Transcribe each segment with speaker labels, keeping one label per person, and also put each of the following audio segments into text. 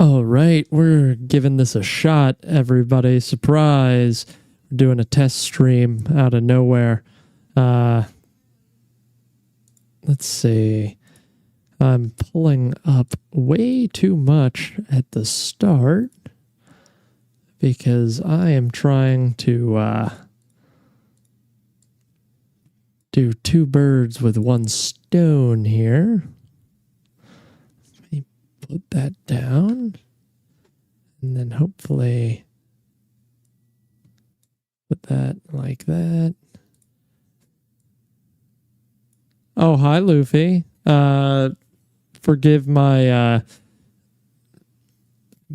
Speaker 1: All right, we're giving this a shot, everybody. Surprise. We're doing a test stream out of nowhere. Let's see. I'm pulling up way too much at the start because I am trying to do two birds with one stone here. Let me put that down. And then hopefully put that like that. Oh, hi, Luffy. Forgive my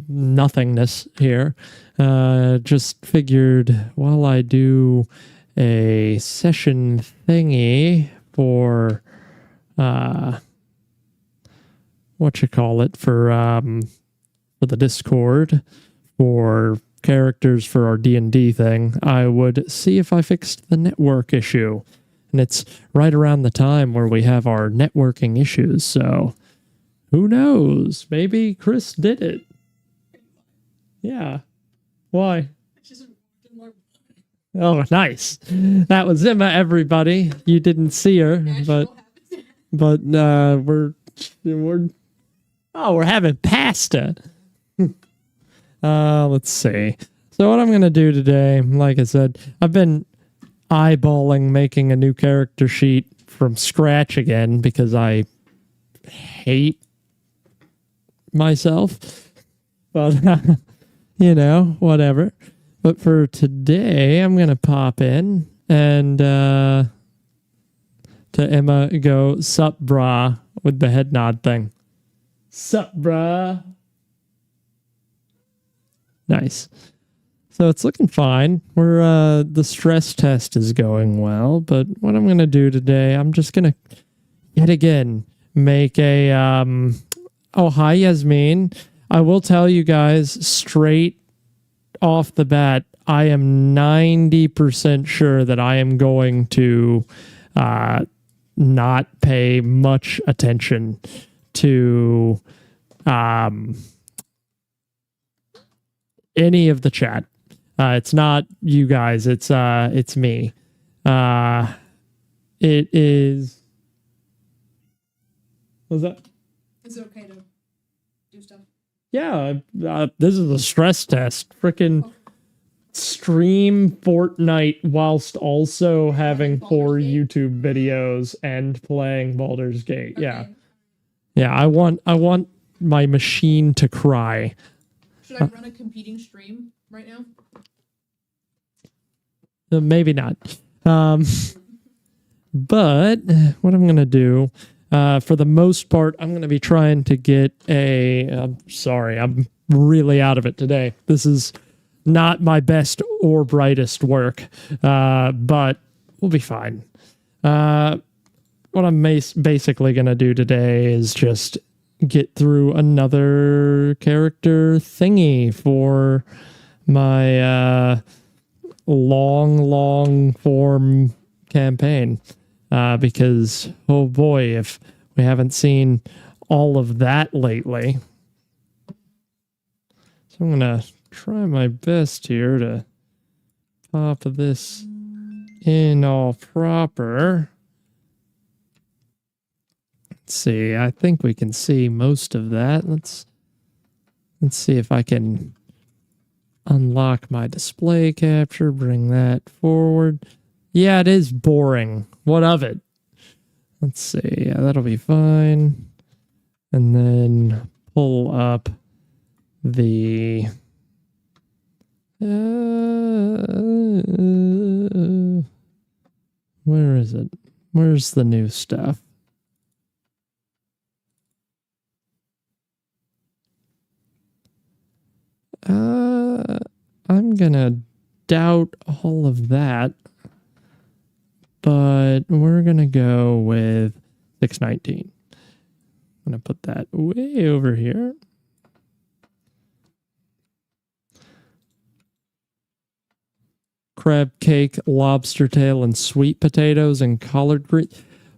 Speaker 1: nothingness here. Just figured while I do a session thingy for for the Discord for characters for our D&D thing, I would see if I fixed the network issue. And it's right around the time where we have our networking issues, so who knows? Maybe Chris did it. Yeah. Why? Oh, nice. That was Emma, everybody. You didn't see her, but we're having pasta. Let's see. So what I'm going to do today, like I said, I've been eyeballing making a new character sheet from scratch again because I hate myself. But, whatever. But for today, I'm going to pop in and to Emma go, sup, brah, with the head nod thing. Sup, brah. Nice. So it's looking fine. The stress test is going well, but what I'm going to do today, I'm just going to, yet again, make a, oh, hi, Yasmin. I will tell you guys straight off the bat, I am 90% sure that I am going to not pay much attention to any of the chat. It's not you guys. It's me. It is. What's that?
Speaker 2: Is it okay to do stuff?
Speaker 1: Yeah. This is a stress test. Frickin' stream Fortnite whilst also having 4 YouTube videos and playing Baldur's Gate.
Speaker 2: Okay.
Speaker 1: Yeah. Yeah. I want my machine to cry.
Speaker 2: Should I run a competing stream right now?
Speaker 1: Maybe not. But what I'm going to do, for the most part, I'm going to be trying to get I'm sorry, I'm really out of it today. This is not my best or brightest work, but we'll be fine. What I'm basically going to do today is just get through another character thingy for my long form campaign, because oh boy, if we haven't seen all of that lately. So I'm gonna try my best here to pop this in all proper. Let's see, I think we can see most of that. Let's see if I can unlock my display capture, bring that forward. Yeah, it is boring. What of it? Let's see. Yeah, that'll be fine. And then pull up the... where is it? Where's the new stuff? I'm gonna doubt all of that, but we're gonna go with 619. I'm gonna put that way over here. Crab cake, lobster tail, and sweet potatoes and collard green.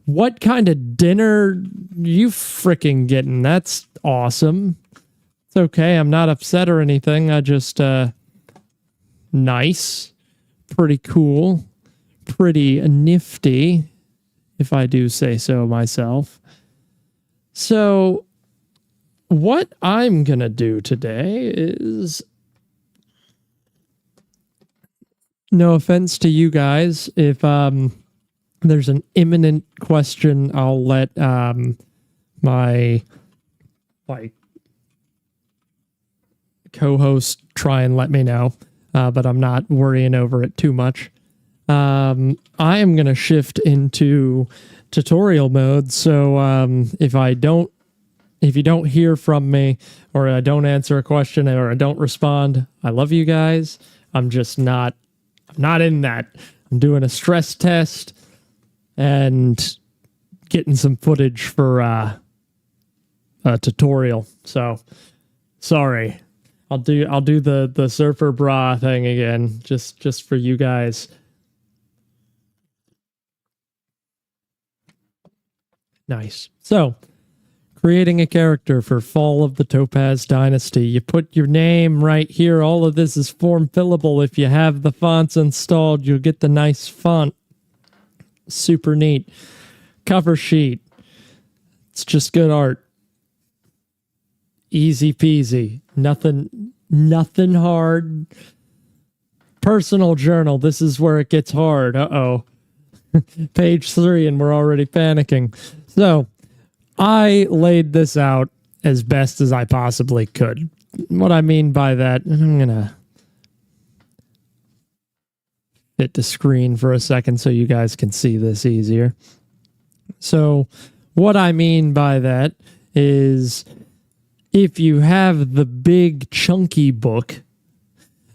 Speaker 1: What kind of dinner you fricking getting? That's awesome. It's okay. I'm not upset or anything. I just, nice, pretty cool, pretty nifty, if I do say so myself. So, what I'm going to do today is, no offense to you guys, if there's an imminent question, I'll let my co-host try and let me know, but I'm not worrying over it too much. I am going to shift into tutorial mode, so if you don't hear from me, or I don't answer a question, or I don't respond, I love you guys. I'm not in that. I'm doing a stress test and getting some footage for a tutorial. So sorry. I'll do the surfer bra thing again, just for you guys. Nice. So, creating a character for Fall of the Topaz Dynasty. You put your name right here. All of this is form fillable. If you have the fonts installed, you'll get the nice font. Super neat. Cover sheet. It's just good art. Easy peasy. Nothing hard. Personal journal. This is where it gets hard. Uh-oh. Page 3 and we're already panicking. So, I laid this out as best as I possibly could. What I mean by that, I'm going to fit the screen for a second so you guys can see this easier. So, what I mean by that is if you have the big chunky book,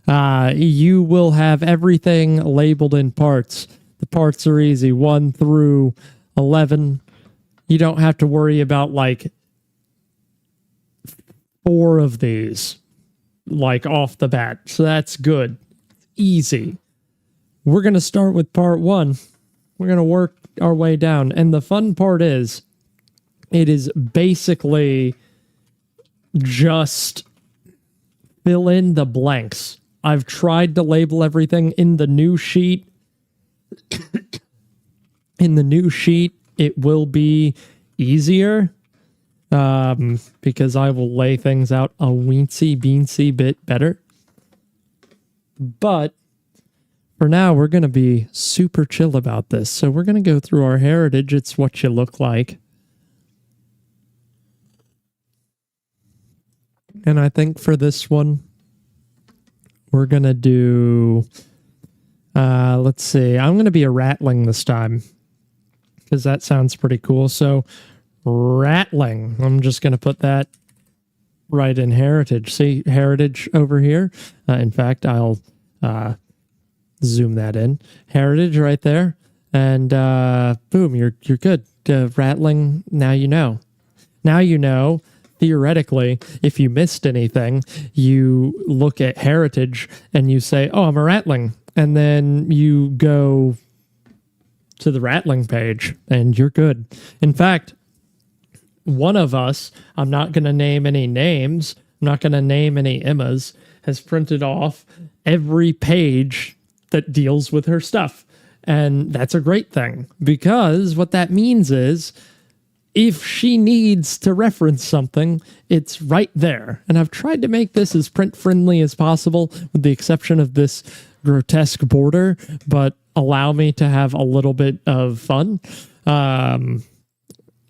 Speaker 1: you will have everything labeled in parts. The parts are easy, 1 through 11. You don't have to worry about like 4 of these, like off the bat. So that's good. Easy. We're going to start with part 1. We're going to work our way down. And the fun part is, it is basically just fill in the blanks. I've tried to label everything in the new sheet. In the new sheet, it will be easier because I will lay things out a weensy beansy bit better. But for now, we're going to be super chill about this. So we're going to go through our heritage. It's what you look like. And I think for this one, we're going to do, let's see, I'm going to be a rattling this time because that sounds pretty cool. So rattling, I'm just going to put that right in heritage. See heritage over here? In fact, I'll zoom that in. Heritage right there. And boom, you're good. Rattling, now you know. Now you know. Theoretically, if you missed anything, you look at heritage and you say, oh, I'm a rattling. And then you go to the rattling page and you're good. In fact, one of us, I'm not going to name any names, I'm not going to name any Emmas, has printed off every page that deals with her stuff. And that's a great thing because what that means is if she needs to reference something, it's right there. And I've tried to make this as print friendly as possible with the exception of this grotesque border, but allow me to have a little bit of fun.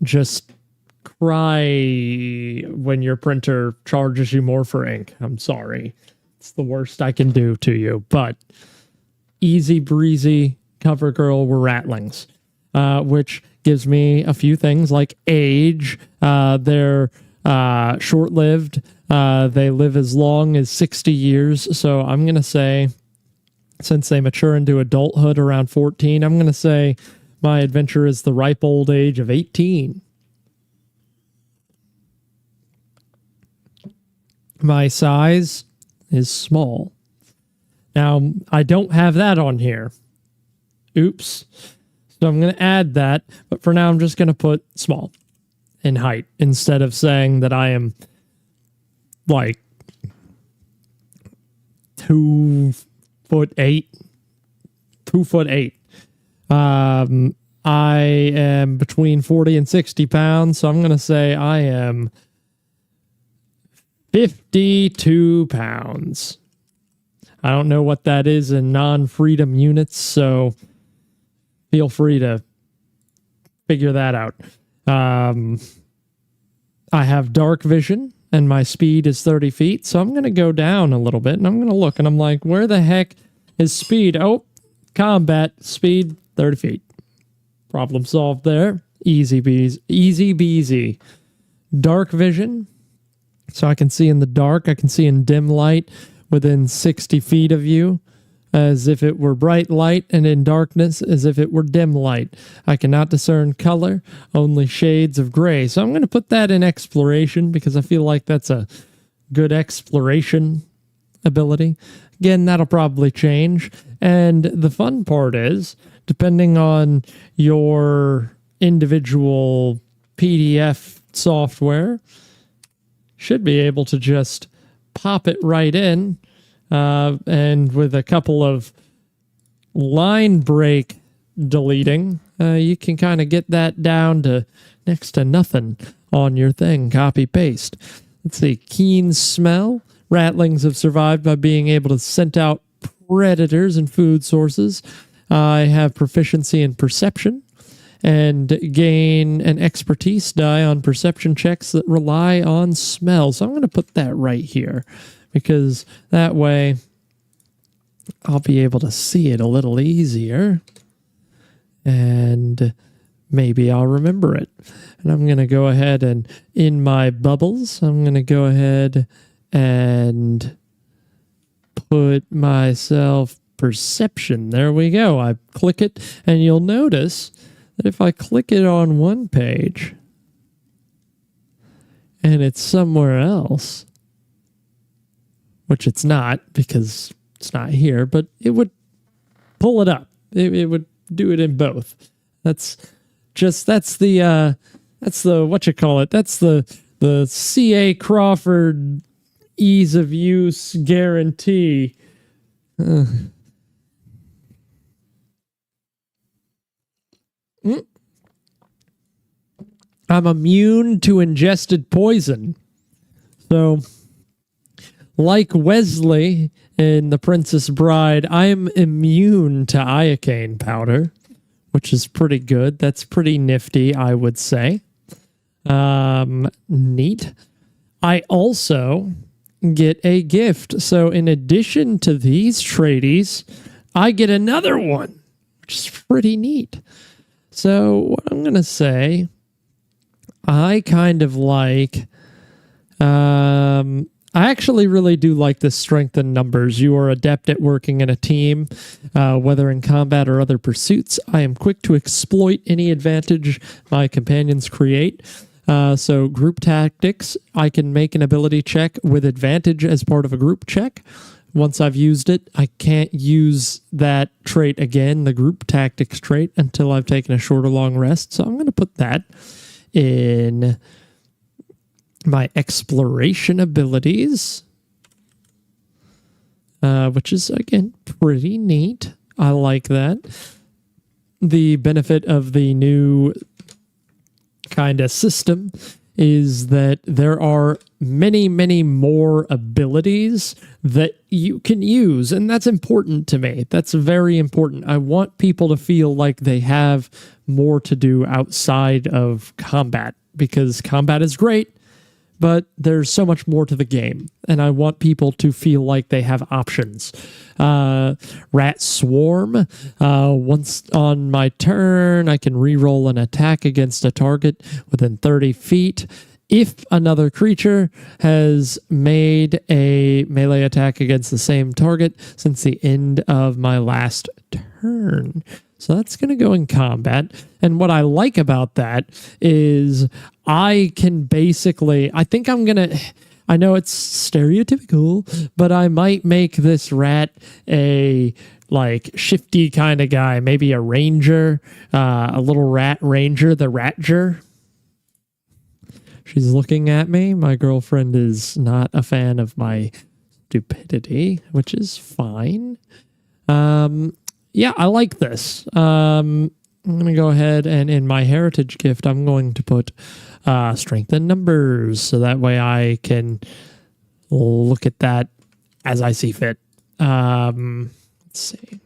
Speaker 1: Just cry when your printer charges you more for ink. I'm sorry. It's the worst I can do to you, but easy breezy cover girl were rattlings, which gives me a few things like age. They're short-lived. They live as long as 60 years. So I'm going to say, since they mature into adulthood around 14, I'm going to say my adventure is the ripe old age of 18. My size is small. Now, I don't have that on here. Oops. So I'm going to add that, but for now I'm just going to put small in height instead of saying that I am like 2'8", 2'8". I am between 40 and 60 pounds, so I'm going to say I am 52 pounds. I don't know what that is in non-freedom units, so feel free to figure that out. I have dark vision, and my speed is 30 feet, so I'm going to go down a little bit, and I'm going to look, and I'm like, where the heck is speed? Oh, combat, speed, 30 feet. Problem solved there. Easy bees, easy beasy. Dark vision, so I can see in the dark. I can see in dim light within 60 feet of you, as if it were bright light, and in darkness as if it were dim light. I cannot discern color, only shades of gray. So I'm going to put that in exploration because I feel like that's a good exploration ability. Again, that'll probably change. And the fun part is, depending on your individual PDF software, should be able to just pop it right in, and with a couple of line break deleting, you can kind of get that down to next to nothing on your thing. Copy paste. Let's see. Keen smell. Ratlings have survived by being able to scent out predators and food sources. I have proficiency in perception and gain an expertise die on perception checks that rely on smell. So I'm going to put that right here because that way I'll be able to see it a little easier and maybe I'll remember it. And I'm going to go ahead and in my bubbles, I'm going to go ahead and put myself perception. There we go. I click it and you'll notice that if I click it on one page and it's somewhere else, which it's not because it's not here, but it would pull it up. It would do it in both. That's the what you call it. That's the C.A. Crawford ease of use guarantee. I'm immune to ingested poison. So, like Wesley in The Princess Bride, I'm immune to iocane powder, which is pretty good. That's pretty nifty, I would say. Neat. I also get a gift. So in addition to these tradies, I get another one, which is pretty neat. So what I'm going to say, I kind of like, I actually really do like this strength in numbers. You are adept at working in a team, whether in combat or other pursuits. I am quick to exploit any advantage my companions create. So group tactics, I can make an ability check with advantage as part of a group check. Once I've used it, I can't use that trait again, the group tactics trait, until I've taken a short or long rest. So I'm going to put that in my exploration abilities, which is, again, pretty neat. I like that. The benefit of the new kind of system is that there are many, many more abilities that you can use, and that's important to me. That's very important. I want people to feel like they have more to do outside of combat, because combat is great, but there's so much more to the game, and I want people to feel like they have options. Rat Swarm. Once on my turn, I can reroll an attack against a target within 30 feet. If another creature has made a melee attack against the same target since the end of my last turn. So that's going to go in combat. And what I like about that is I can basically, I think I'm going to, I know it's stereotypical, but I might make this rat a like shifty kind of guy, maybe a ranger, a little rat ranger, the Ratger. She's looking at me. My girlfriend is not a fan of my stupidity, which is fine. Yeah, I like this. I'm going to go ahead and in my heritage gift, I'm going to put strength in numbers. So that way I can look at that as I see fit. Let's see.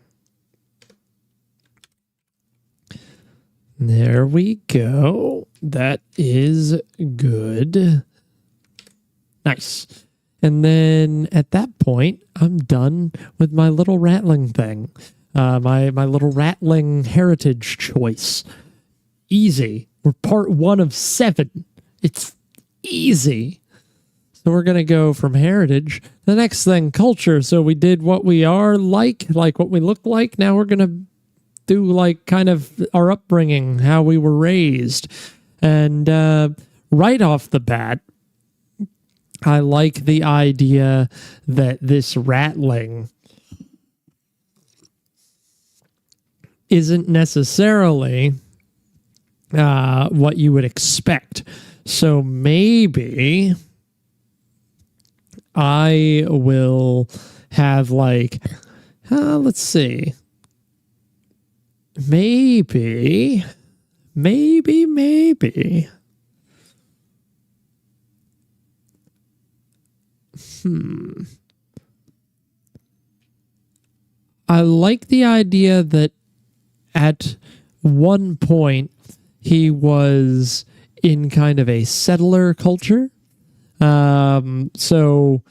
Speaker 1: There we go. That is good. Nice. And then at that point, I'm done with my little rattling thing. My little rattling heritage choice. Easy. We're part 1 of 7. It's easy. So we're going to go from heritage. The next thing, culture. So we did what we are like what we look like. Now we're going to do like kind of our upbringing, how we were raised. And right off the bat, I like the idea that this rattling isn't necessarily what you would expect. So maybe I will have like, let's see. Maybe. I like the idea that at one point he was in kind of a settler culture. So,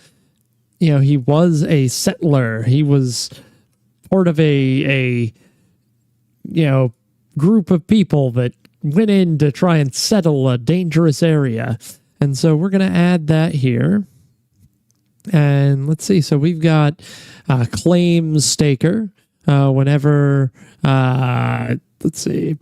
Speaker 1: you know, he was a settler. He was part of a you know, group of people that went in to try and settle a dangerous area. And so we're going to add that here. And let's see. So we've got claims staker. Whenever, let's see.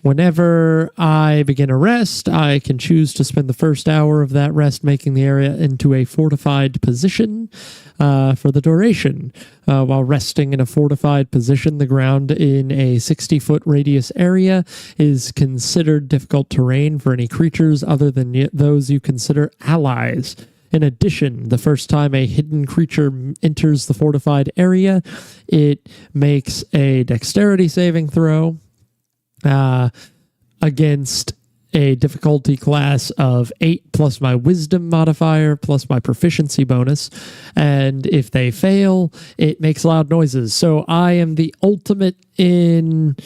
Speaker 1: Whenever I begin a rest, I can choose to spend the first hour of that rest making the area into a fortified position for the duration. While resting in a fortified position, the ground in a 60-foot radius area is considered difficult terrain for any creatures other than those you consider allies. In addition, the first time a hidden creature enters the fortified area, it makes a dexterity saving throw against a difficulty class of 8 plus my wisdom modifier plus my proficiency bonus. And if they fail, it makes loud noises. So I am the ultimate in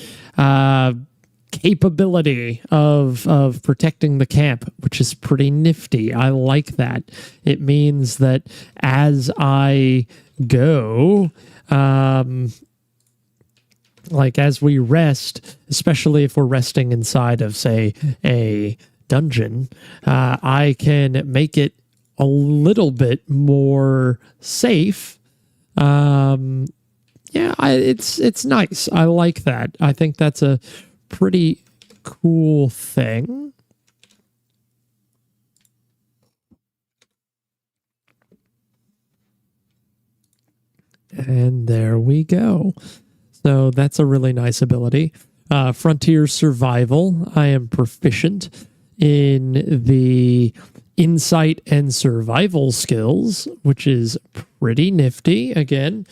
Speaker 1: capability of protecting the camp, which is pretty nifty. I like that. It means that as I go, like as we rest, especially if we're resting inside of, say, a dungeon, I can make it a little bit more safe. Yeah, it's nice. I like that. I think that's a pretty cool thing. And there we go. So that's a really nice ability. Frontier Survival. I am proficient in the Insight and Survival skills, which is pretty nifty. Again,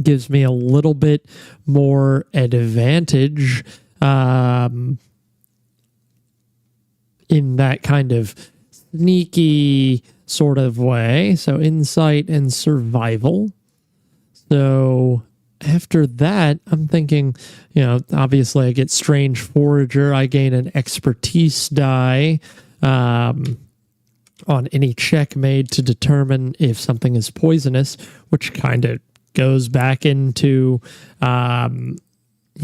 Speaker 1: gives me a little bit more advantage in that kind of sneaky sort of way. So Insight and Survival. So after that, I'm thinking, you know, obviously I get Strange Forager. I gain an expertise die on any check made to determine if something is poisonous, which kind of goes back into, you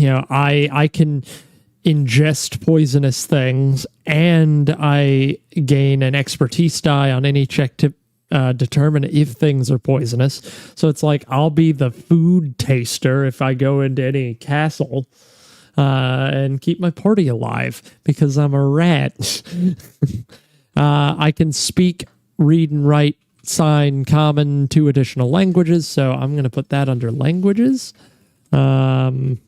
Speaker 1: know, I can ingest poisonous things and I gain an expertise die on any check to determine if things are poisonous. So it's like I'll be the food taster if I go into any castle and keep my party alive because I'm a rat. I can speak, read, and write Sign, Common, 2 additional languages. So I'm going to put that under languages. Common,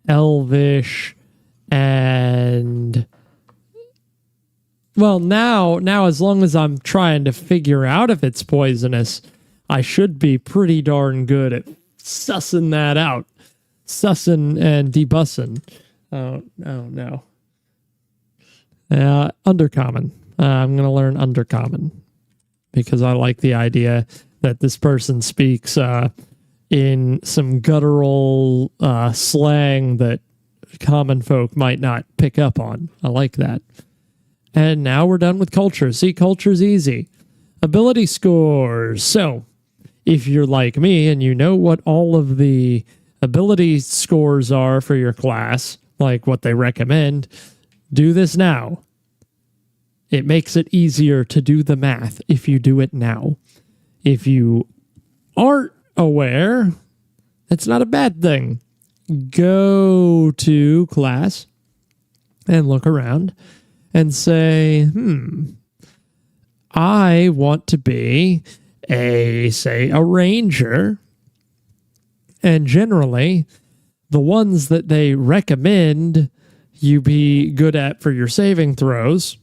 Speaker 1: Elvish, And well, now as long as I'm trying to figure out if it's poisonous, I should be pretty darn good at sussing that out. Sussing and debussing. Oh no. Undercommon. I'm going to learn Undercommon because I like the idea that this person speaks in some guttural slang that common folk might not pick up on. I like that. And now we're done with culture. See, culture's easy. Ability scores. So, if you're like me and you know what all of the ability scores are for your class, like what they recommend, do this now. It makes it easier to do the math if you do it now. If you aren't aware, it's not a bad thing. Go to class and look around and say, I want to be a ranger. And generally, the ones that they recommend you be good at for your saving throws,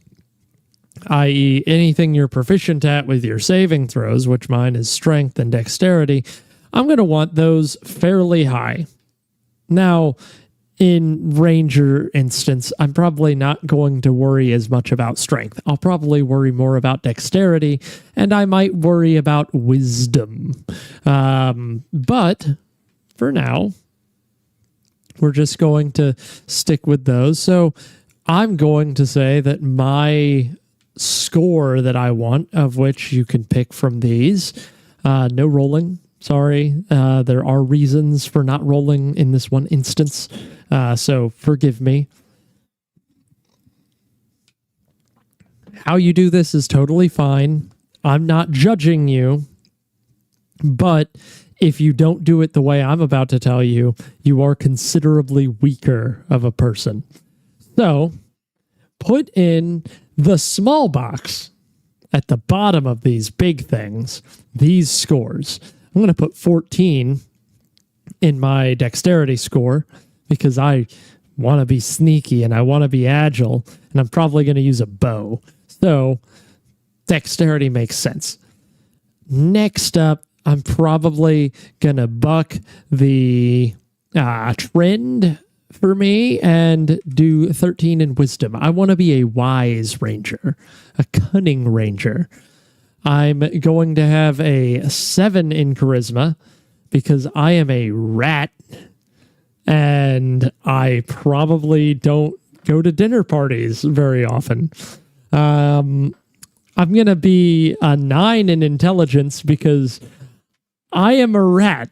Speaker 1: i.e. anything you're proficient at with your saving throws, which mine is strength and dexterity, I'm going to want those fairly high. Now, in ranger instance, I'm probably not going to worry as much about strength. I'll probably worry more about dexterity, and I might worry about wisdom. But for now, we're just going to stick with those. So I'm going to say that my score that I want, of which you can pick from these, no rolling. Sorry, there are reasons for not rolling in this one instance, so forgive me. How you do this is totally fine. I'm not judging you, but if you don't do it the way I'm about to tell you, you are considerably weaker of a person. So, put in the small box at the bottom of these big things, these scores. I'm going to put 14 in my dexterity score because I want to be sneaky and I want to be agile, and I'm probably going to use a bow. So dexterity makes sense. Next up, I'm probably going to buck the trend for me and do 13 in wisdom. I want to be a wise ranger, a cunning ranger. I'm going to have a 7 in charisma because I am a rat and I probably don't go to dinner parties very often. I'm going to be a 9 in intelligence because I am a rat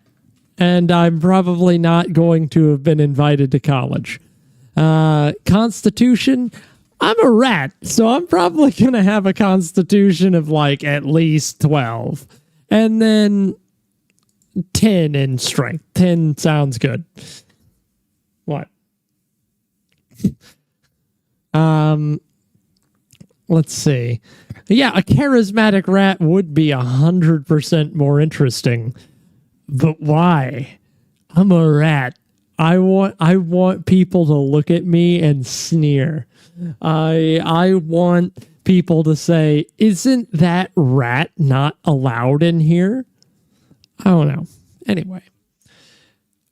Speaker 1: and I'm probably not going to have been invited to college. Constitution, I'm a rat, so I'm probably going to have a constitution of like at least 12. And then 10 in strength. 10 sounds good. What? Let's see. Yeah, a charismatic rat would be 100% more interesting. But why? I'm a rat. I want people to look at me and sneer. I want people to say, isn't that rat not allowed in here? I don't know. Anyway,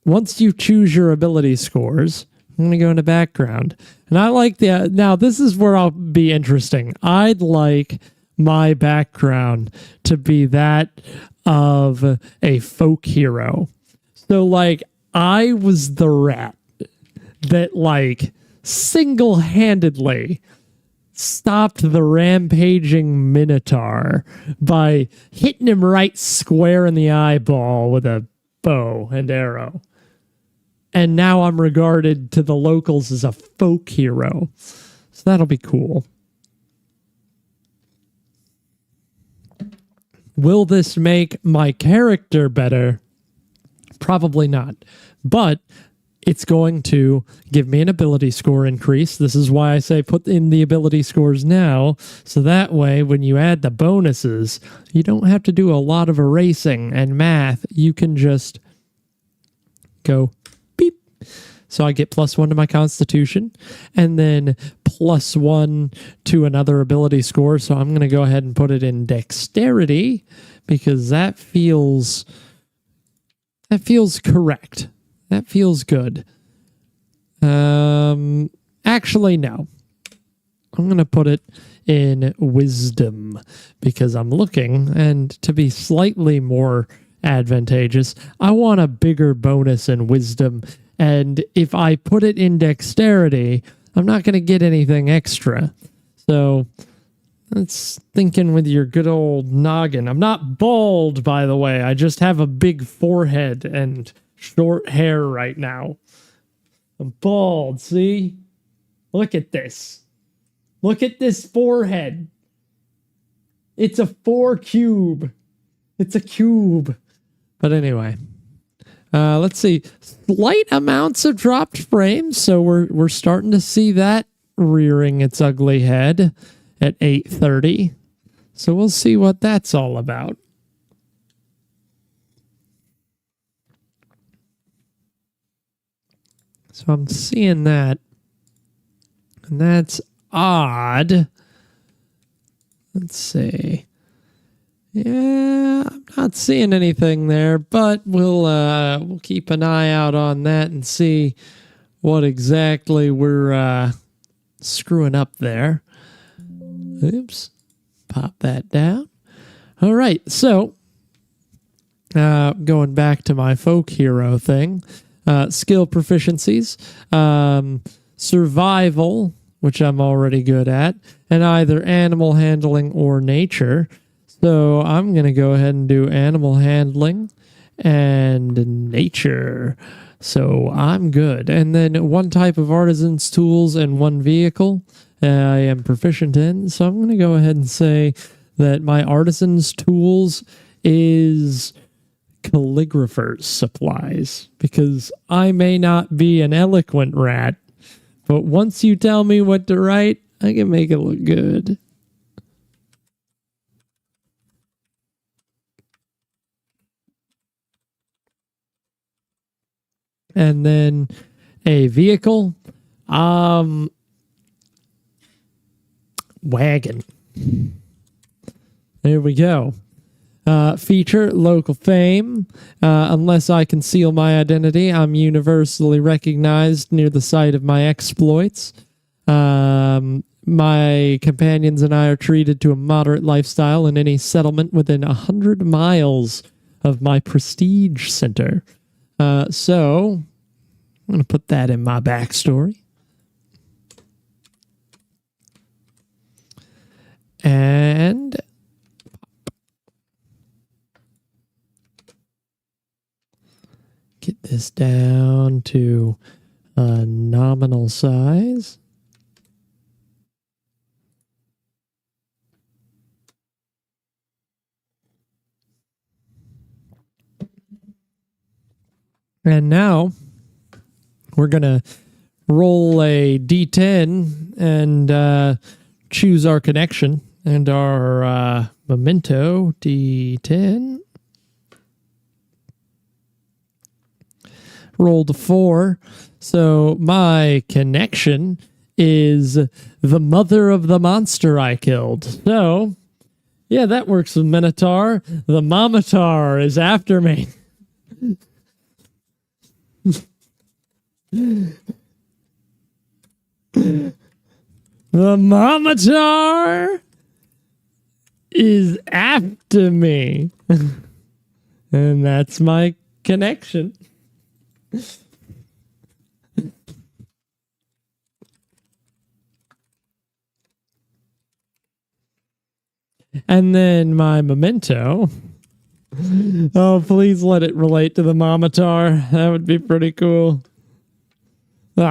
Speaker 1: once you choose your ability scores, I'm going to go into background. And I like now this is where I'll be interesting. I'd like my background to be that of a folk hero. So like I was the rat that like single-handedly stopped the rampaging Minotaur by hitting him right square in the eyeball with a bow and arrow. And now I'm regarded to the locals as a folk hero. So that'll be cool. Will this make my character better? Probably not. But it's going to give me an ability score increase. This is why I say put in the ability scores now, so that way when you add the bonuses, you don't have to do a lot of erasing and math. You can just go beep. So I get +1 to my constitution and then +1 to another ability score. So I'm going to go ahead and put it in dexterity because that feels correct. That feels good. Actually, no. I'm going to put it in wisdom because I'm looking, and to be slightly more advantageous, I want a bigger bonus in wisdom. And if I put it in dexterity, I'm not going to get anything extra. So that's thinking with your good old noggin. I'm not bald, by the way. I just have a big forehead and short hair right now. I'm bald, see? Look at this. Look at this forehead. It's a 4 cube. It's a cube. But anyway, let's see. Slight amounts of dropped frames, so we're starting to see that rearing its ugly head at 8:30. So we'll see what that's all about. So I'm seeing that, and that's odd. Let's see. Yeah, I'm not seeing anything there, but we'll keep an eye out on that and see what exactly we're screwing up there. Oops. Pop that down. All right, so going back to my folk hero thing, skill proficiencies, survival, which I'm already good at, and either animal handling or nature. So I'm going to go ahead and do animal handling and nature. So I'm good. And then one type of artisan's tools and one vehicle I am proficient in. So I'm going to go ahead and say that my artisan's tools is calligrapher's supplies, because I may not be an eloquent rat, but once you tell me what to write, I can make it look good. And then a vehicle, wagon. There we go. Feature, local fame. Unless I conceal my identity, I'm universally recognized near the site of my exploits. My companions and I are treated to a moderate lifestyle in any settlement within 100 miles of my prestige center. So I'm going to put that in my backstory. And get this down to a nominal size. And now we're going to roll a d10 and choose our connection. And our memento d10 rolled a 4. So my connection is the mother of the monster I killed. So, yeah, that works with Minotaur. The Momatar is after me. The Momatar is after me. And that's my connection. And then my memento. Oh, please let it relate to the Momatar. That would be pretty cool.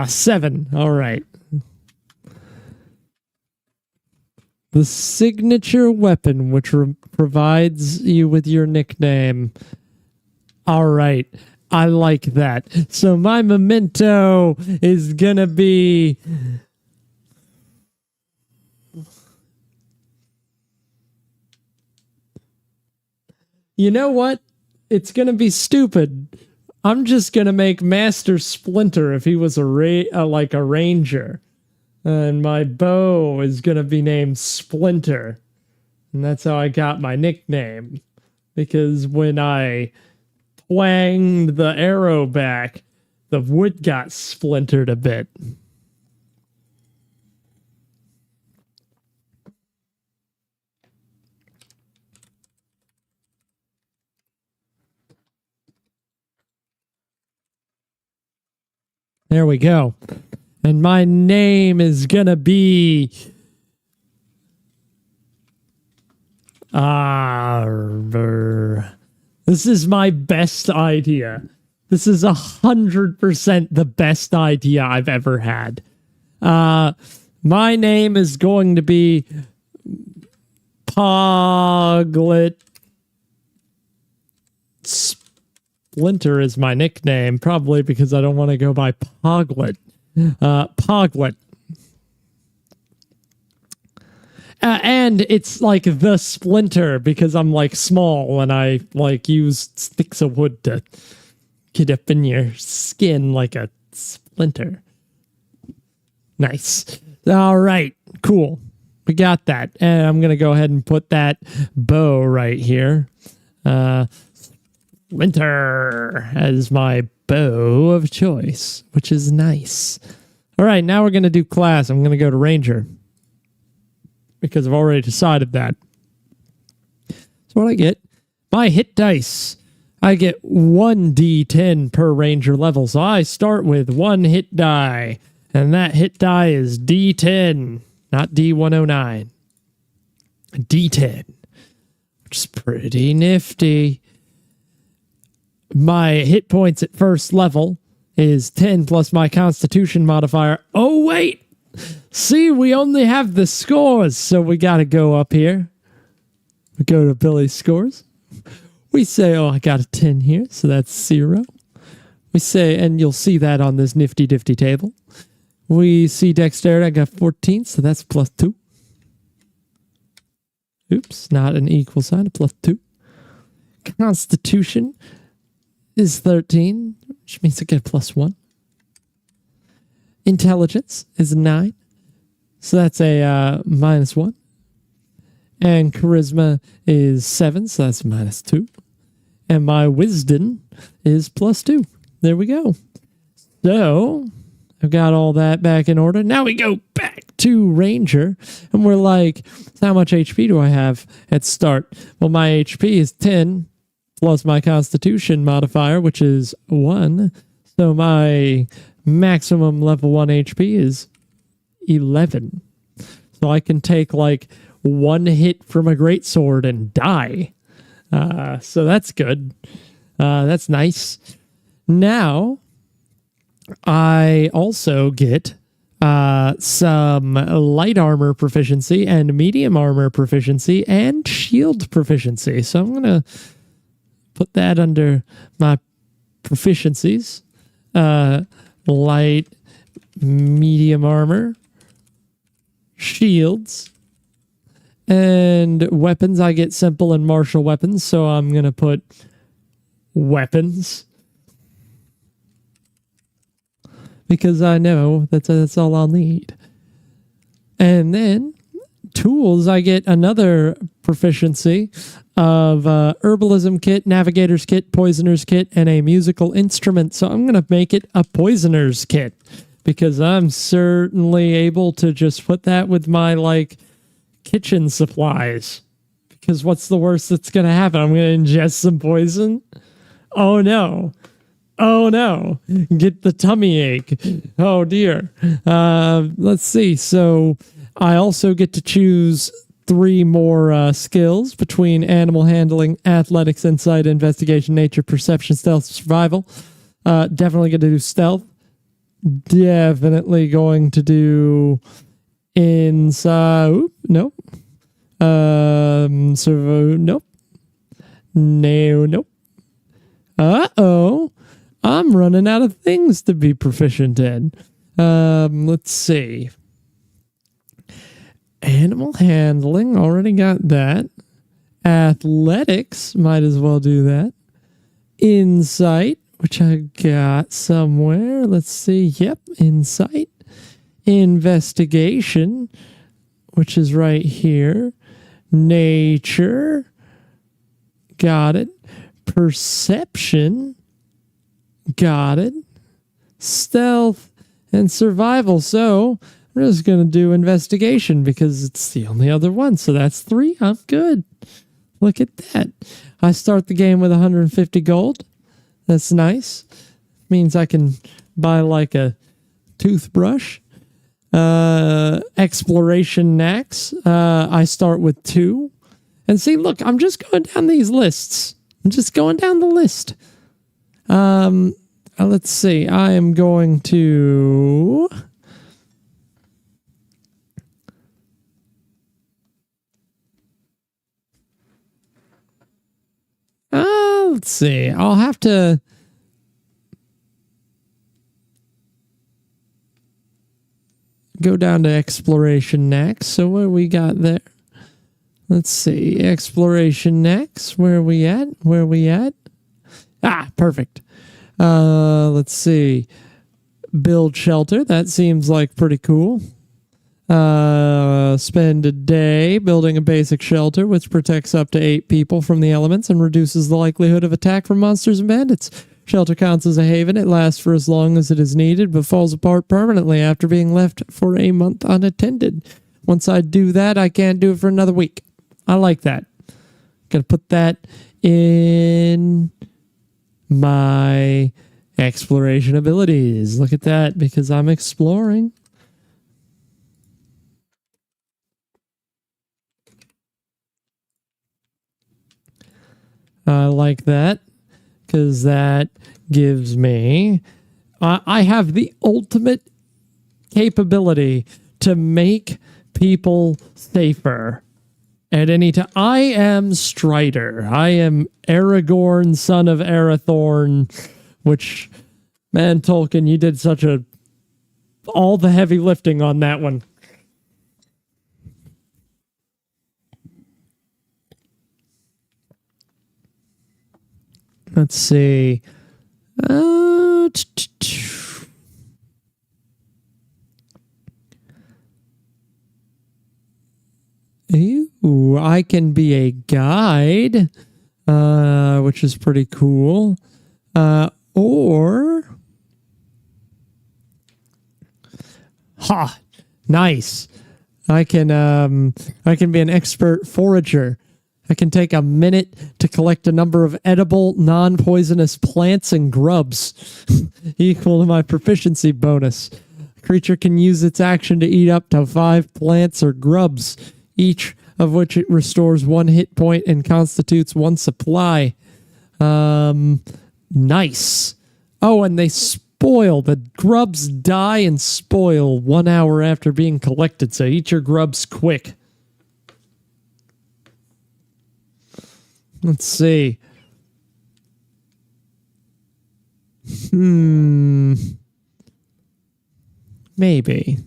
Speaker 1: 7. All right. The signature weapon which provides you with your nickname. All right. I like that. So my memento is gonna be... You know what? It's gonna be stupid. I'm just gonna make Master Splinter if he was like a ranger, and my bow is gonna be named Splinter, and that's how I got my nickname. Because when I twanged the arrow back, the wood got splintered a bit. There we go. And my name is gonna be This is my best idea. This is 100% the best idea I've ever had. My name is going to be Poglet. Splinter is my nickname, probably because I don't want to go by Poglet. Poglet. And it's like the splinter because I'm like small and I like use sticks of wood to get up in your skin like a splinter. Nice. All right, cool. We got that. And I'm going to go ahead and put that bow right here. Splinter as my bow of choice, which is nice. All right, now we're going to do class. I'm going to go to Ranger because I've already decided that. So what I get, my hit dice. I get 1d10 per Ranger level. So I start with 1 hit die, and that hit die is d10, not d109. D10, which is pretty nifty. My hit points at first level is 10 plus my Constitution modifier. Oh, wait. See, we only have the scores, so we got to go up here. We go to Billy's scores. We say, oh, I got a 10 here, so that's 0. We say, and you'll see that on this nifty diffty table. We see dexterity, I got 14, so that's plus 2. Oops, not an equal sign, a plus 2. Constitution is 13, which means I get a plus 1. Intelligence is 9, so that's a minus 1. And charisma is 7, so that's minus 2. And my wisdom is plus 2. There we go. So I've got all that back in order. Now we go back to Ranger, and we're like, how much HP do I have at start? Well, my HP is 10 plus my Constitution modifier, which is 1. So my maximum level 1 HP is 11. So I can take like 1 hit from a greatsword and die. So that's good. That's nice. Now, I also get some light armor proficiency and medium armor proficiency and shield proficiency. So I'm going to put that under my proficiencies. Light, medium armor, shields, and weapons. I get simple and martial weapons, so I'm going to put weapons. Because I know that's all I'll need. And then tools, I get another proficiency of herbalism kit, navigator's kit, poisoner's kit, and a musical instrument. So I'm going to make it a poisoner's kit because I'm certainly able to just put that with my like kitchen supplies. Because what's the worst that's going to happen? I'm going to ingest some poison. Oh no. Oh no, get the tummy ache. Oh dear. Let's see. So I also get to choose 3 more skills between animal handling, athletics, insight, investigation, nature, perception, stealth, survival. Definitely going to do stealth. Definitely going to do insight. Nope. Nope. No, nope. Uh-oh. I'm running out of things to be proficient in. Let's see. Animal handling, already got that. Athletics, might as well do that. Insight, which I got somewhere. Let's see. Yep, insight. Investigation, which is right here. Nature. Got it. Perception. Got it. Stealth and survival. So I'm just going to do investigation because it's the only other one. So that's 3. I'm good. Look at that. I start the game with 150 gold. That's nice. Means I can buy like a toothbrush. Exploration next. I start with 2. And see, look, I'm just going down these lists. I'm just going down the list. Let's see. I am going to... let's see. I'll have to... go down to exploration next. So what we got there? Let's see. Exploration next. Where are we at? Where are we at? Ah, perfect. Let's see. Build shelter. That seems like pretty cool. Spend a day building a basic shelter which protects up to 8 people from the elements and reduces the likelihood of attack from monsters and bandits. Shelter counts as a haven. It lasts for as long as it is needed, but falls apart permanently after being left for a month unattended. Once I do that, I can't do it for another week. I like that. Gonna put that in my exploration abilities. Look at that, because I'm exploring. I like that, because that gives me... I have the ultimate capability to make people safer at any time. I am Strider. I am Aragorn, son of Arathorn, which, man, Tolkien, you did such a... all the heavy lifting on that one. Let's see. Ooh, I can be a guide, which is pretty cool. Or... ha! Nice. I can be an expert forager. I can take a minute to collect a number of edible, non-poisonous plants and grubs, equal to my proficiency bonus. The creature can use its action to eat up to 5 plants or grubs, each of which it restores 1 hit point and constitutes 1 supply. Nice. Oh, and they spoil. The grubs die and spoil 1 hour after being collected, so eat your grubs quick. Let's see. Maybe.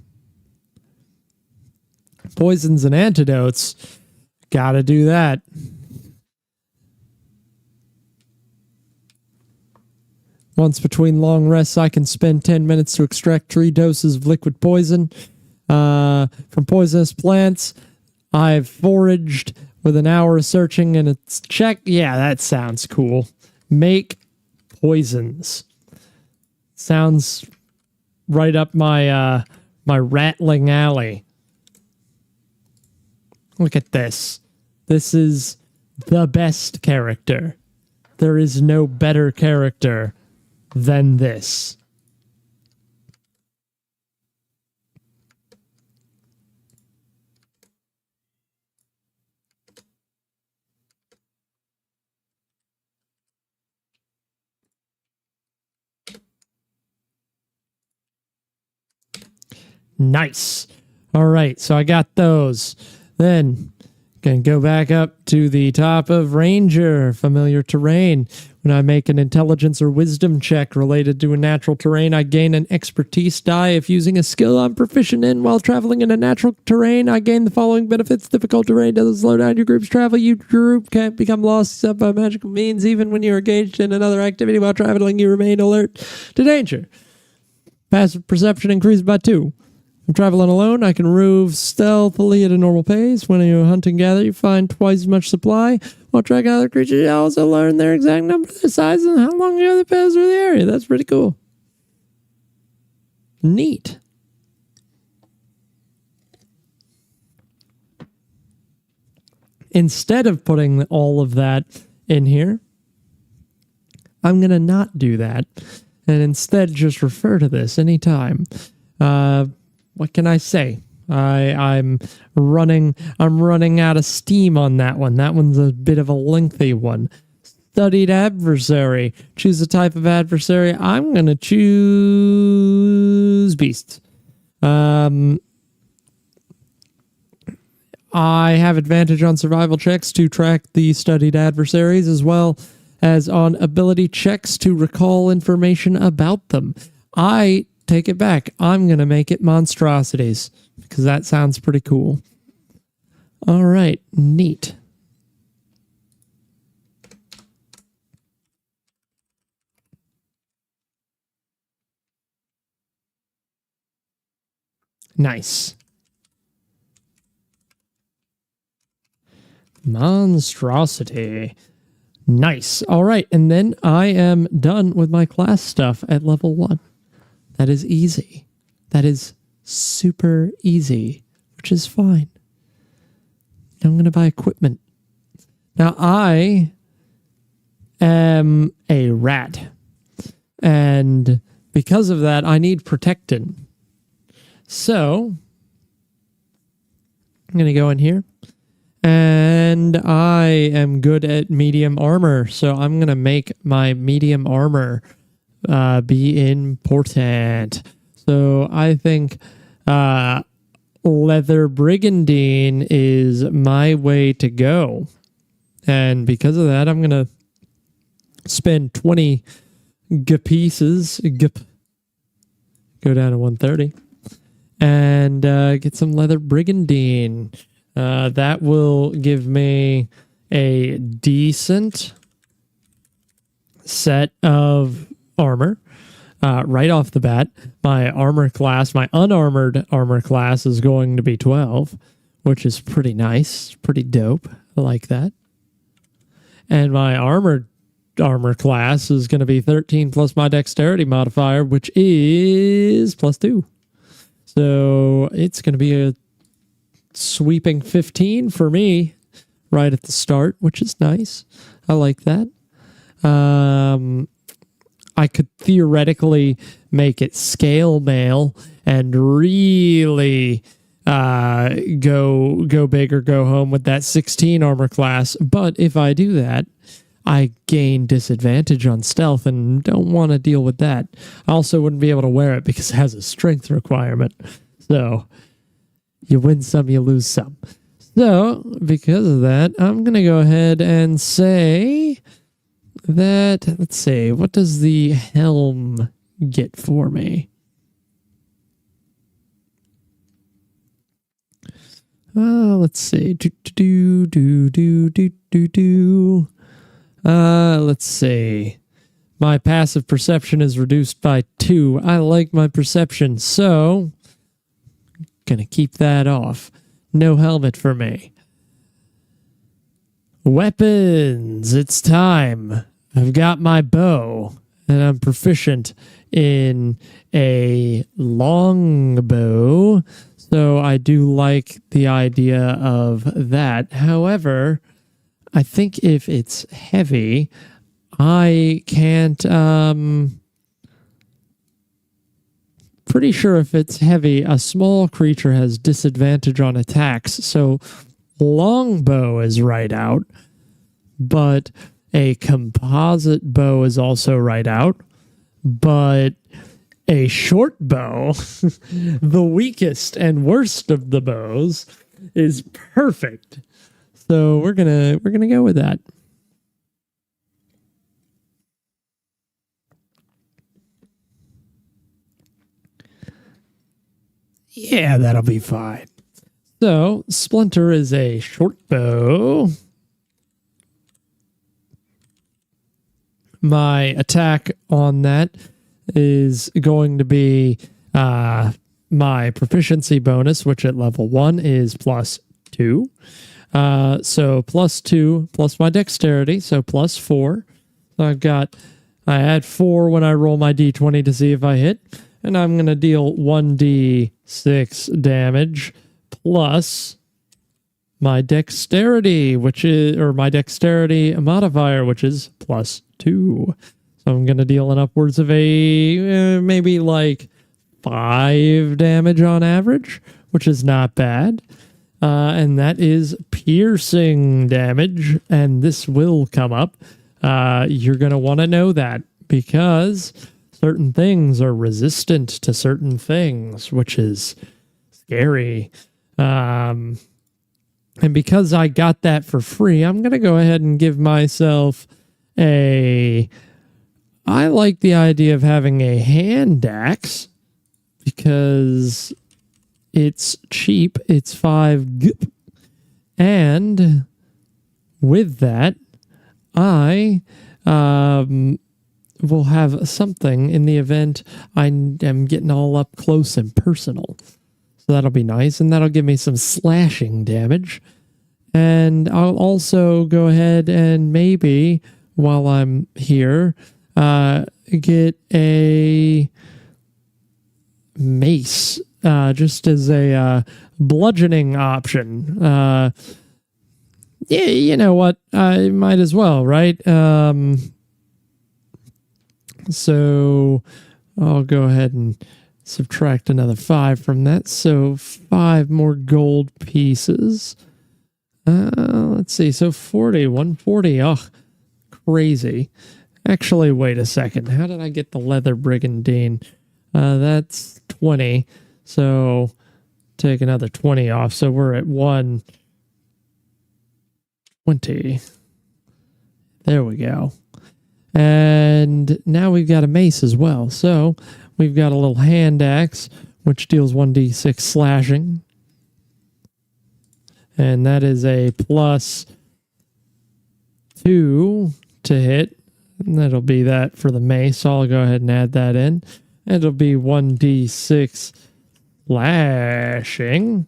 Speaker 1: Poisons and antidotes. Gotta do that. Once between long rests, I can spend 10 minutes to extract 3 doses of liquid poison from poisonous plants. I've foraged with an hour of searching and it's check. Yeah, that sounds cool. Make poisons. Sounds right up my my rattling alley. Look at this. This is the best character. There is no better character than this. Nice. All right, so I got those. Then Gonna go back up to the top of Ranger, familiar terrain. When I make an intelligence or wisdom check related to a natural terrain, I gain an expertise die. If using a skill I'm proficient in while traveling in a natural terrain, I gain the following benefits. Difficult terrain doesn't slow down your group's travel. Your group can't become lost except by magical means. Even when you're engaged in another activity while traveling, you remain alert to danger. Passive perception increased by 2. I'm traveling alone. I can move stealthily at a normal pace. When you hunt and gather, you find twice as much supply. While tracking other creatures, you also learn their exact number, their size, and how long ago they pass through the area. That's pretty cool. Neat. Instead of putting all of that in here, I'm going to not do that and instead just refer to this anytime. What can I say? I'm running out of steam on that one. That one's a bit of a lengthy one. Studied adversary. Choose a type of adversary. I'm going to choose beasts. I have advantage on survival checks to track the studied adversaries, as well as on ability checks to recall information about them. I take it back. I'm going to make it monstrosities because that sounds pretty cool. All right, neat. Nice. Monstrosity. Nice. All right, and then I am done with my class stuff at level 1. That is easy. That is super easy, which is fine. I'm going to buy equipment. Now, I am a rat, and because of that, I need protectin'. So, I'm going to go in here, and I am good at medium armor, so I'm going to make my medium armor be important. So I think leather brigandine is my way to go. And because of that, I'm going to spend 20 pieces, go down to 130, and get some leather brigandine. That will give me a decent set of armor right off the bat. My armor class, my unarmored armor class, is going to be 12, which is pretty nice, pretty dope. I like that. And my armored armor class is going to be 13 plus my dexterity modifier, which is +2. So it's going to be a sweeping 15 for me right at the start, which is nice. I like that. I could theoretically make it scale mail and really go big or go home with that 16 armor class. But if I do that, I gain disadvantage on stealth and don't want to deal with that. I also wouldn't be able to wear it because it has a strength requirement. So you win some, you lose some. So because of that, I'm going to go ahead and say that, let's see, what does the helm get for me? Let's see. Let's see. My passive perception is reduced by 2. I like my perception, so gonna keep that off. No helmet for me. Weapons. It's time. I've got my bow, and I'm proficient in a longbow, so I do like the idea of that. However, I think if it's heavy, I can't, pretty sure if it's heavy, a small creature has disadvantage on attacks, so longbow is right out, but a composite bow is also right out, but a short bow, the weakest and worst of the bows, is perfect. So we're gonna go with that. Yeah, that'll be fine. So Splinter is a short bow. My attack on that is going to be my proficiency bonus, which at level 1 is +2. So +2 plus my dexterity, so +4. So I add 4 when I roll my d20 to see if I hit, and I'm going to deal 1d6 damage plus my dexterity, my dexterity modifier, which is +2. So I'm going to deal an upwards of maybe like 5 damage on average, which is not bad. And that is piercing damage, and this will come up. You're going to want to know that because certain things are resistant to certain things, which is scary. And because I got that for free, I'm going to go ahead and give myself I like the idea of having a hand axe because it's cheap. It's 5 GIP. And with that, I will have something in the event I am getting all up close and personal. So that'll be nice, and that'll give me some slashing damage. And I'll also go ahead and maybe, while I'm here, get a mace, just as a bludgeoning option. Yeah, you know what? I might as well, right? So I'll go ahead and subtract another 5 from that. So 5 more gold pieces. Let's see. So 140. Oh, crazy. Actually, wait a second. How did I get the leather brigandine? That's 20. So take another 20 off. So we're at 120. There we go. And now we've got a mace as well. So we've got a little hand axe, which deals 1d6 slashing. And that is a +2 to hit. And that'll be that for the mace. So I'll go ahead and add that in. It'll be 1d6 slashing.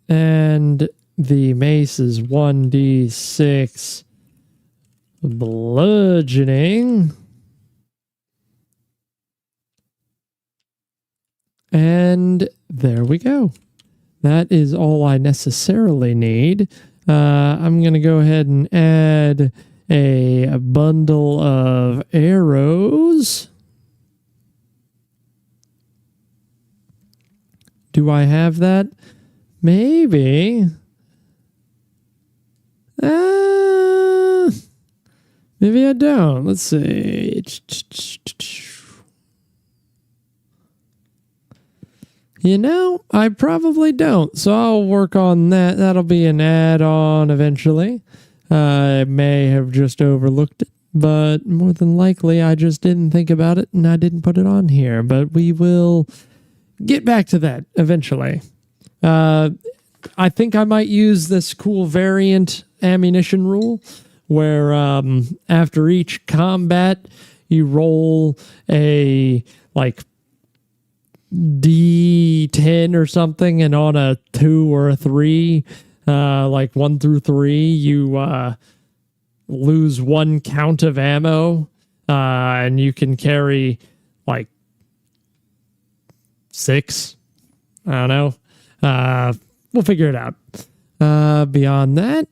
Speaker 1: And the mace is 1d6 bludgeoning. And there we go. That is all I necessarily need. I'm going to go ahead and add a bundle of arrows. Do I have that? Maybe. Maybe I don't. Let's see. You know, I probably don't. So I'll work on that. That'll be an add-on eventually. I may have just overlooked it, but more than likely I just didn't think about it and I didn't put it on here. But we will get back to that eventually. I think I might use this cool variant ammunition rule where after each combat you roll a like D10 or something, and on a 2 or a 3, like 1 through 3, you lose 1 count of ammo, and you can carry like 6. I don't know. We'll figure it out. Beyond that,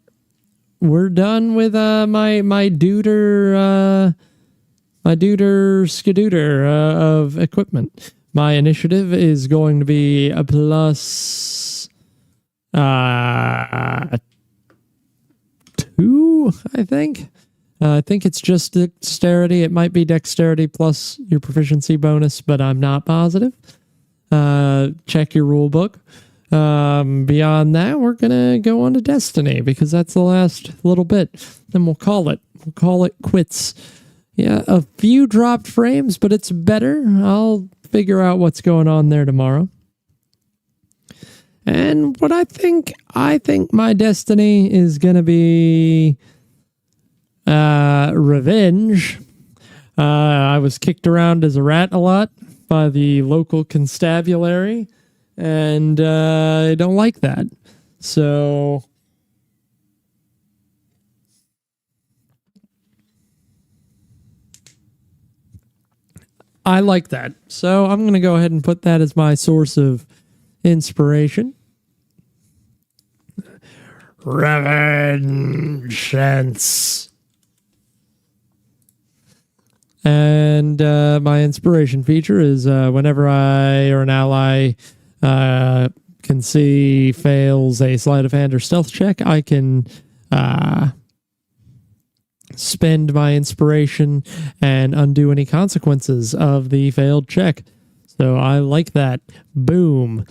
Speaker 1: we're done with my Deuter skadooter of equipment. My initiative is going to be a +2, I think. I think it's just dexterity. It might be dexterity plus your proficiency bonus, but I'm not positive. Check your rule book. Beyond that, we're gonna go on to Destiny because that's the last little bit. Then we'll call it. We'll call it quits. Yeah, a few dropped frames, but it's better. I'll figure out what's going on there tomorrow. And what I think my Destiny is gonna be revenge. I was kicked around as a rat a lot by the local constabulary, and I don't like that. So I like that. So I'm going to go ahead and put that as my source of inspiration. Revengeance. And my inspiration feature is whenever I or an ally can see fails a sleight of hand or stealth check, I can spend my inspiration and undo any consequences of the failed check. So I like that. Boom.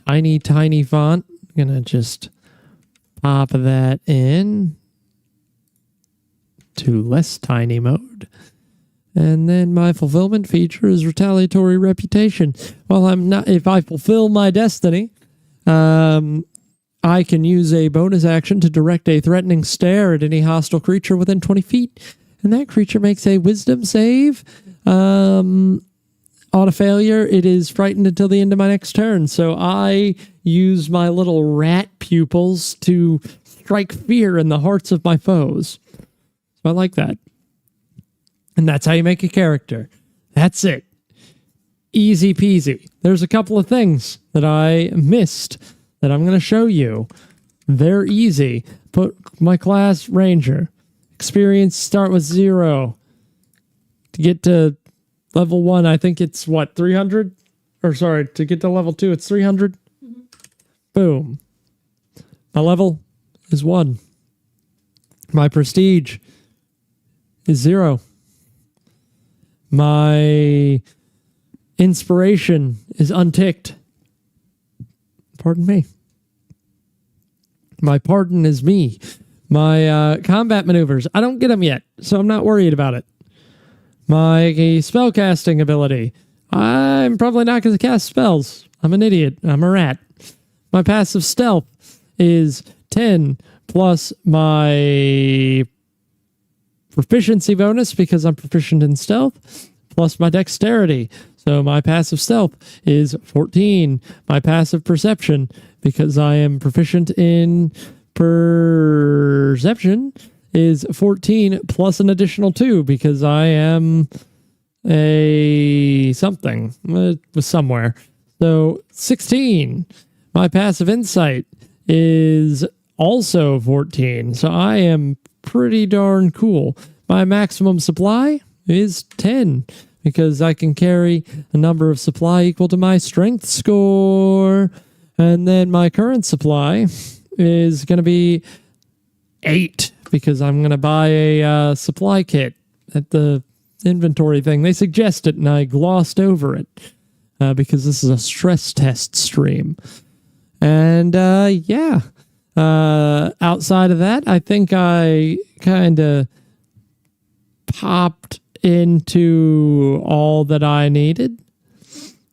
Speaker 1: Tiny, tiny font. I'm going to just pop that in to less tiny mode. And then my fulfillment feature is retaliatory reputation. Well, if I fulfill my destiny, I can use a bonus action to direct a threatening stare at any hostile creature within 20 feet. And that creature makes a wisdom save. On a failure, it is frightened until the end of my next turn. So I use my little rat pupils to strike fear in the hearts of my foes. So I like that. And that's how you make a character. That's it. Easy peasy. There's a couple of things that I missed that I'm going to show you. They're easy. Put my class Ranger. Experience start with 0. To get to level 1, I think it's 300? Or sorry, to get to level 2, it's 300? Mm-hmm. Boom. My level is 1. My prestige is 0. My inspiration is unticked. Pardon me. My pardon is me. My combat maneuvers, I don't get them yet, so I'm not worried about it. My spellcasting ability, I'm probably not going to cast spells. I'm an idiot. I'm a rat. My passive stealth is 10 plus my proficiency bonus because I'm proficient in stealth, plus my dexterity. So my passive stealth is 14. My passive perception, because I am proficient in perception, is 14 plus an additional 2 because I am a something. It was somewhere. So 16. My passive insight is also 14. So I am pretty darn cool. My maximum supply is 10 because I can carry a number of supply equal to my strength score. And then my current supply is going to be 8 because I'm going to buy a supply kit at the inventory thing. They suggest it and I glossed over it because this is a stress test stream. And yeah. Outside of that, I think I kind of popped into all that I needed.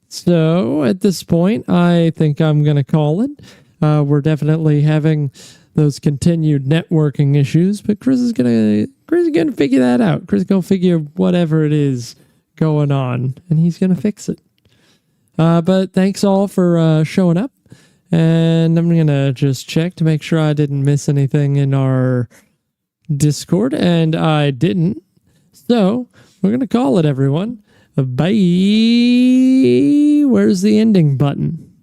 Speaker 1: So at this point, I think I'm going to call it. We're definitely having those continued networking issues, but Chris is gonna figure that out. Chris is gonna figure whatever it is going on, and he's gonna fix it. But thanks all for showing up. And I'm going to just check to make sure I didn't miss anything in our Discord. And I didn't. So we're going to call it, everyone. Bye. Where's the ending button?